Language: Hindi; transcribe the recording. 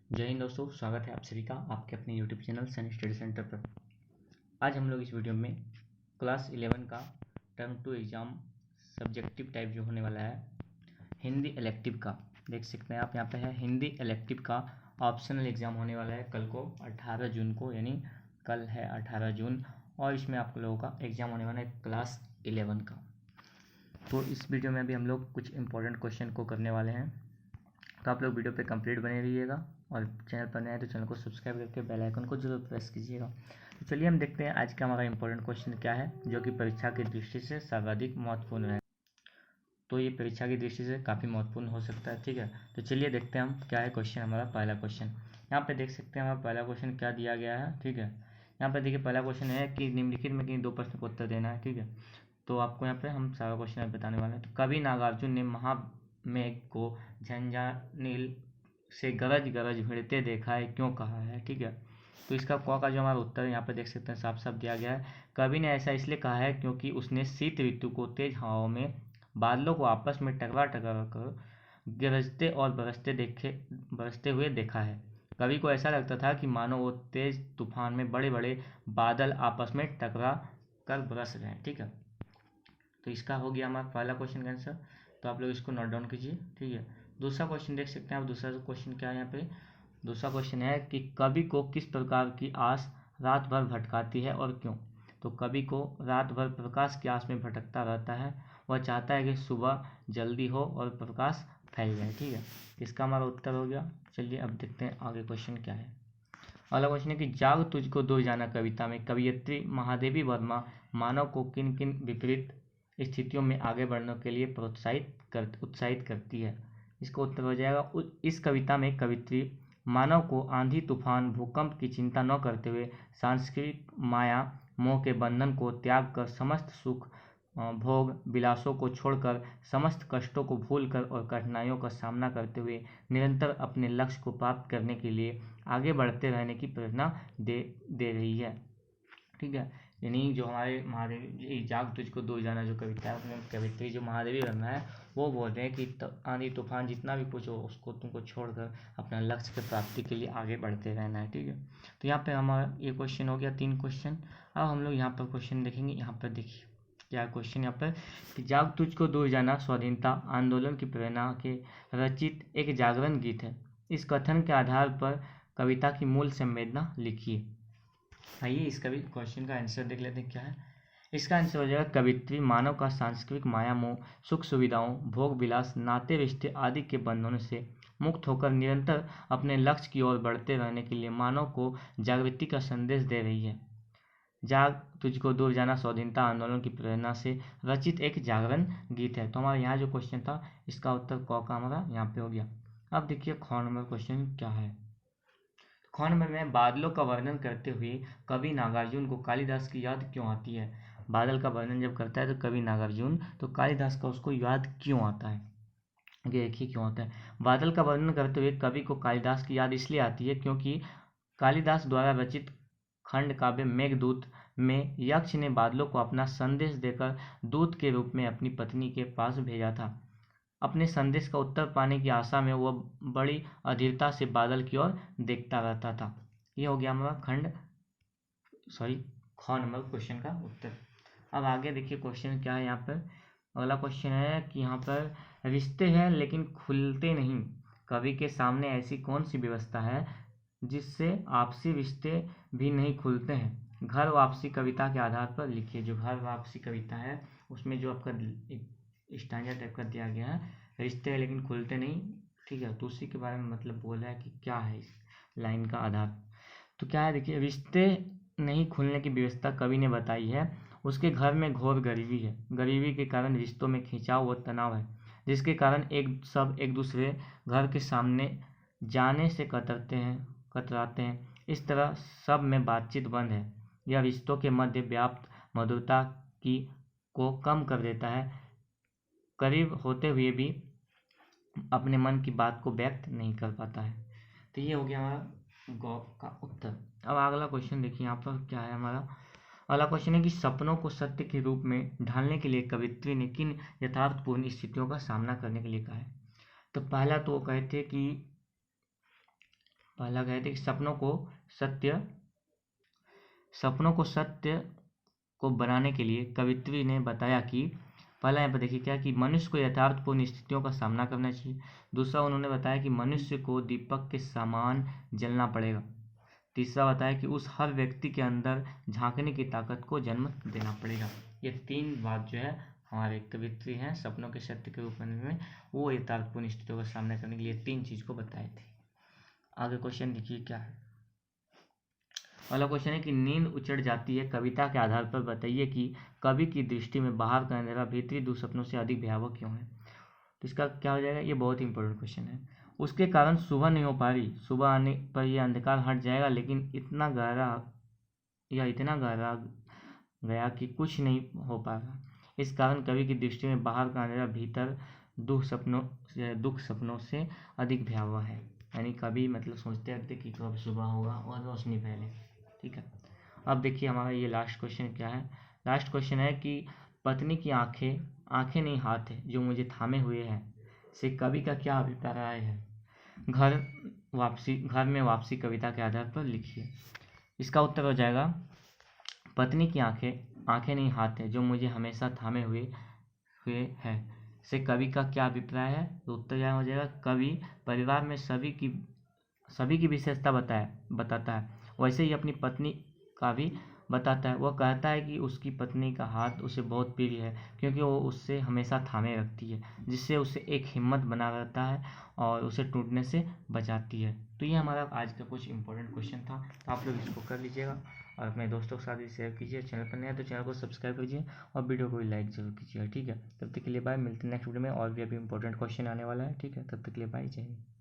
जय हिंद दोस्तों, स्वागत है आप सभी का आपके अपने YouTube channel Sunny study centre पर। आज हम लोग इस वीडियो में क्लास 11 का टर्म 2 एग्ज़ाम सब्जेक्टिव टाइप जो होने वाला है हिंदी इलेक्टिव का, देख सकते हैं आप यहाँ पे है हिंदी इलेक्टिव का ऑप्शनल एग्ज़ाम होने वाला है कल को 18 जून को, यानी कल है 18 जून। और इसमें आप लोगों का एग्ज़ाम होने वाला है क्लास 11 का। तो इस वीडियो में अभी हम लोग कुछ इंपॉर्टेंट क्वेश्चन को करने वाले हैं, तो आप लोग वीडियो पे कंप्लीट बने रहिएगा और चैनल पर नए हैं तो चैनल को सब्सक्राइब करके बेल आइकन को जरूर प्रेस कीजिएगा। तो चलिए हम देखते हैं आज का हमारा इंपॉर्टेंट क्वेश्चन क्या है, जो कि परीक्षा की दृष्टि से सर्वाधिक महत्वपूर्ण है। तो ये परीक्षा की दृष्टि से काफ़ी महत्वपूर्ण हो सकता है, ठीक है। तो चलिए देखते हैं हम क्या है क्वेश्चन। हमारा पहला क्वेश्चन यहाँ पे देख सकते हैं, हमारा पहला क्वेश्चन क्या दिया गया है, ठीक है। यहाँ पे देखिए पहला क्वेश्चन है कि निम्नलिखित में कहीं दो प्रश्न का उत्तर देना है, ठीक है। तो आपको यहाँ पे हम सारा क्वेश्चन बताने वाले हैं। तो कवि नागार्जुन ने महामेघ को झंझानील से गरज गरज भिड़ते देखा है, क्यों कहा है, ठीक है। तो इसका क का जो हमारा उत्तर है यहाँ पे देख सकते हैं, साफ साफ दिया गया है। कवि ने ऐसा इसलिए कहा है क्योंकि उसने शीत ऋतु को तेज हवाओं में बादलों को आपस में टकरा टकरा कर गरजते और बरसते हुए देखा है। कवि को ऐसा लगता था कि मानो वो तेज तूफान में बड़े बड़े बादल आपस में टकरा कर बरस रहे हैं, ठीक है। तो इसका हो गया हमारा पहला क्वेश्चन का आंसर। तो आप लोग इसको नोट डाउन कीजिए, ठीक है। दूसरा क्वेश्चन देख सकते हैं आप। दूसरा क्वेश्चन क्या है यहाँ पे, दूसरा क्वेश्चन है कि कवि को किस प्रकार की आस रात भर भटकाती है और क्यों। तो कवि को रात भर प्रकाश की आस में भटकता रहता है। वह चाहता है कि सुबह जल्दी हो और प्रकाश फैल जाए, ठीक है। इसका हमारा उत्तर हो गया। चलिए अब देखते हैं आगे क्वेश्चन क्या है। अगला क्वेश्चन है कि जाग तुझको दो जाना कविता में कवयित्री महादेवी वर्मा मानव को किन किन विपरीत स्थितियों में आगे बढ़ने के लिए उत्साहित करती है। इसका उत्तर हो जाएगा, इस कविता में कवित्री मानव को आंधी तूफान भूकंप की चिंता न करते हुए सांस्कृतिक माया मोह के बंधन को त्याग कर समस्त सुख भोग विलासों को छोड़कर समस्त कष्टों को भूलकर और कठिनाइयों का सामना करते हुए निरंतर अपने लक्ष्य को प्राप्त करने के लिए आगे बढ़ते रहने की प्रेरणा दे रही है, ठीक है। यानी जो हमारे महादेवी जाग तुझको दो जाना जो कविता है, उसमें कवित्री जो महादेवी वर्मा है वो बोल रहे हैं कि आंधी तूफान जितना भी कुछ हो उसको तुमको छोड़कर अपना लक्ष्य की प्राप्ति के लिए आगे बढ़ते रहना है, ठीक है। तो यहाँ पे हमारा ये क्वेश्चन हो गया, 3 क्वेश्चन। अब हम लोग यहाँ पर क्वेश्चन देखेंगे। यहाँ पर देखिए क्या क्वेश्चन यहाँ पर कि जाग तुझको दूर जाना स्वाधीनता आंदोलन की प्रेरणा के रचित एक जागरण गीत है। इस कथन के आधार पर कविता की मूल संवेदना लिखिए। आइए इसका भी क्वेश्चन का आंसर देख लेते हैं क्या है। इसका आंसर हो जाएगा, कवित्री मानव का सांस्कृतिक माया मोह सुख सुविधाओं भोग विलास नाते रिश्ते आदि के बंधनों से मुक्त होकर निरंतर अपने लक्ष्य की ओर बढ़ते रहने के लिए मानव को जागृति का संदेश दे रही है। जाग तुझको दूर जाना स्वाधीनता आंदोलन की प्रेरणा से रचित एक जागरण गीत है। तो हमारा यहाँ जो क्वेश्चन था इसका उत्तर क का हमारा यहाँ पे हो गया। अब देखिए ख नंबर क्वेश्चन क्या है। ख नंबर में बादलों का वर्णन करते हुए कवि नागार्जुन को कालिदास की याद क्यों आती है। बादल का वर्णन जब करता है तो कवि नागार्जुन तो कालिदास का उसको याद क्यों आता है, देखिए क्यों आता है। बादल का वर्णन करते हुए कवि को कालिदास की याद इसलिए आती है क्योंकि कालिदास द्वारा रचित खंड काव्य मेघदूत में यक्ष ने बादलों को अपना संदेश देकर दूत के रूप में अपनी पत्नी के पास भेजा था। अपने संदेश का उत्तर पाने की आशा में वह बड़ी अधीरता से बादल की ओर देखता रहता था। यह हो गया हमारा ख नंबर क्वेश्चन का उत्तर। अब आगे देखिए क्वेश्चन क्या है यहाँ पर। अगला क्वेश्चन है कि यहाँ पर रिश्ते हैं लेकिन खुलते नहीं, कवि के सामने ऐसी कौन सी व्यवस्था है जिससे आपसी रिश्ते भी नहीं खुलते हैं। घर वापसी कविता के आधार पर लिखिए। जो घर वापसी कविता है उसमें जो आपका एक स्टैंजा टाइप का दिया गया है, रिश्ते हैं लेकिन खुलते नहीं, ठीक है। तो उसी के बारे में मतलब बोल रहा है कि क्या है इस लाइन का आधार। तो क्या है देखिए, रिश्ते नहीं खुलने की व्यवस्था कवि ने बताई है। उसके घर में घोर गरीबी है, गरीबी के कारण रिश्तों में खिंचाव व तनाव है, जिसके कारण एक दूसरे घर के सामने जाने से कतराते हैं। इस तरह सब में बातचीत बंद है। यह रिश्तों के मध्य व्याप्त मधुरता की को कम कर देता है, करीब होते हुए भी अपने मन की बात को व्यक्त नहीं कर पाता है। तो ये हो गया हमारा गौ का उत्तर। अब अगला क्वेश्चन देखिए यहाँ पर क्या है हमारा। अगला क्वेश्चन है कि सपनों को सत्य के रूप में ढालने के लिए कवित्री ने किन यथार्थपूर्ण स्थितियों का सामना करने के लिए कहा है। तो पहला तो वो कहते कि पहला कहते कि सपनों को सत्य को बनाने के लिए कवित्री ने बताया कि पहला यहाँ पर देखिए क्या कि मनुष्य को यथार्थपूर्ण स्थितियों का सामना करना चाहिए। दूसरा उन्होंने बताया कि मनुष्य को दीपक के समान जलना पड़ेगा। तीसरा बताया कि उस हर व्यक्ति के अंदर झांकने की ताकत को जन्म देना पड़ेगा। ये 3 बात जो है हमारे कवित्री हैं सपनों के सत्य के रूप में, वो यथार्थपूर्ण स्थितियों का सामना करने के लिए 3 चीज को बताए थे। आगे क्वेश्चन देखिए क्या है। पहला क्वेश्चन है कि नींद उचट जाती है, कविता के आधार पर बताइए कि कवि की दृष्टि में बाहर का अंधेरा भीतरी दुःस्वप्नों से अधिक भयावह क्यों है। तो इसका क्या हो जाएगा, ये बहुत ही इंपॉर्टेंट क्वेश्चन है। उसके कारण सुबह नहीं हो पा रही, सुबह आने पर यह अंधकार हट जाएगा, लेकिन इतना गहरा गया कि कुछ नहीं हो पा रहा। इस कारण कवि की दृष्टि में बाहर का अंधेरा भीतर दुख सपनों से अधिक भयावह है। यानी कभी मतलब सोचते रहते कि कब सुबह होगा और रोशनी फैले। ठीक है, अब देखिए हमारा ये लास्ट क्वेश्चन क्या है। लास्ट क्वेश्चन है कि पत्नी की आंखें नहीं हाथ है जो मुझे थामे हुए हैं से कवि का क्या अभिप्राय है। घर में वापसी कविता के आधार पर लिखिए। इसका उत्तर हो जाएगा पत्नी की आंखें नहीं हाथ है जो मुझे हमेशा थामे हुए हैं से कवि का क्या अभिप्राय है। तो उत्तर क्या हो जाएगा, कवि परिवार में सभी की विशेषता बताता है, वैसे ही अपनी पत्नी का भी बताता है। वह कहता है कि उसकी पत्नी का हाथ उसे बहुत प्रिय है क्योंकि वो उससे हमेशा थामे रखती है, जिससे उसे एक हिम्मत बना रहता है और उसे टूटने से बचाती है। तो ये हमारा आज का कुछ इंपॉर्टेंट क्वेश्चन था। तो आप लोग इसको कर लीजिएगा और अपने दोस्तों के साथ भी शेयर कीजिए। चैनल पर नया है तो चैनल को सब्सक्राइब कीजिए और वीडियो को भी लाइक जरूर कीजिएगा। ठीक है, तब तक के लिए बाय। मिलते हैं नेक्स्ट वीडियो में और भी अभी इंपॉर्टेंट क्वेश्चन आने वाला है। ठीक है, तब तक के लिए बाय, जय हिंद।